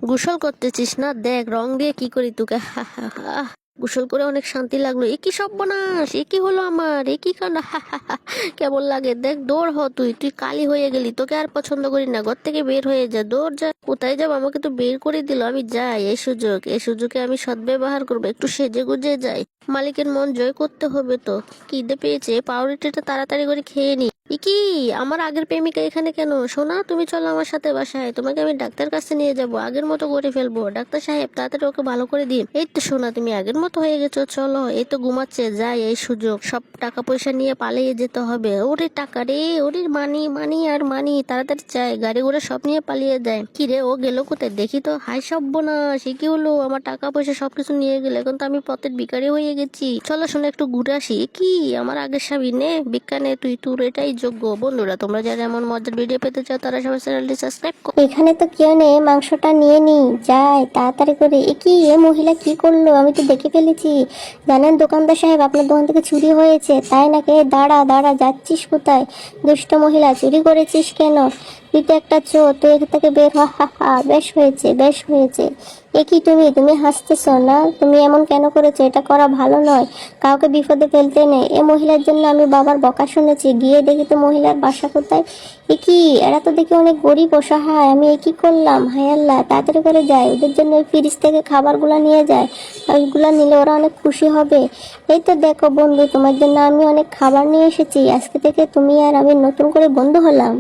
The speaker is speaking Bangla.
গোসল করতেছিস না? দেখ রং দিয়ে কি করি তোকে। গোসল করে অনেক শান্তি লাগলো। এ কি সর্বনাশ, এ কি হলো আমার, এ কি কাণ্ড। কেমন লাগে দেখ। দৌড় হ, তুই তুই কালি হয়ে গেলি, তোকে আর পছন্দ করি না, ঘর থেকে বের হয়ে যা, দৌড় যা। কোথায় যাব, আমাকে তো বের করে দিল, আমি যাই। এই সুযোগে আমি সদ্ব্যবহার করবো, একটু সেজে গুজে যাই। মালিকের মন জয় করতে হবে তো। খিদে পেয়েছে, পাউরুটিটা তাড়াতাড়ি করে খেয়ে নি। কি, আমার আগের প্রেমিকা এখানে কেন? সোনা, তুমি চলো আমার সাথে বাসায়, তোমাকে আমি ডাক্তার কাছে নিয়ে যাব, আগের মতো করে ফেলবো। ডাক্তার সাহেব তাড়াতাড়ি ওকে ভালো করে দিন। এই তো সোনা, তুমি আগের মতো হয়ে গেছো, চলো। এই তো ঘুমাচ্ছে, যাই। এই সুযোগ, সব টাকা পয়সা নিয়ে পালিয়ে যেতে হবে। ওরে টাকা রে, ওরে মানি মানি আর মানি, তাড়াতাড়ি চাই, গাড়ি ঘোড়া সব নিয়ে পালিয়ে যায়। কি রে, ও গেল কোথায় দেখি তো। হাই সর্বনাশ, সে কি হলো, আমার টাকা পয়সা সবকিছু নিয়ে গেলে, এখন তো আমি পথের ভিখারি হয়ে গেছি। চলো শোনা, একটু ঘুরে আসি। কি, আমার আগের স্বামী নে, ভিক্ষা নে, তুই, তোর এটাই যোগ্য। বন্ধুরা, তোমরা যারা এমন মজার ভিডিও পেতে চাও তারা সবাই চ্যানেলটি সাবস্ক্রাইব করো। এখানে তো কেউ নেই, মাংসটা নিয়ে নি যাই তাড়াতাড়ি করে। এ কি, এ মহিলা কি করলো, আমি তো দেখে ফেলেছি। জানেন দোকানদার সাহেব, আপনার দোকান থেকে চুরি হয়েছে। তাই নাকি? দাঁড়া দাঁড়া, যাচ্ছিস কোথায়? দুষ্ট মহিলা, চুরি করেছিস কেন? তুই তো একটা চোর, তুই এখান থেকে বের হ। হা হা, বেশ হয়েছে বেশ হয়েছে। এ কি, তুমি তুমি হাসতেছ না? তুমি এমন কেন করেছো? এটা করা ভালো নয়, কাউকে বিপদে ফেলতে নেই। এ মহিলার জন্য আমি বাবার বকা শুনেছি। গিয়ে দেখি তো মহিলার বাসা কোথায়। এ কি, এরা তো দেখি অনেক গরিব অসহায়। আমি এ কি করলাম, হায় আল্লাহ। তাড়াতাড়ি করে যাই, ওদের জন্য ওই ফ্রিজ থেকে খাবারগুলো নিয়ে যায়। ওইগুলা নিলে ওরা অনেক খুশি হবে। এই তো দেখো বন্ধু, তোমার জন্য আমি অনেক খাবার নিয়ে এসেছি। আজকে থেকে তুমি আর আমি নতুন করে বন্ধু হলাম।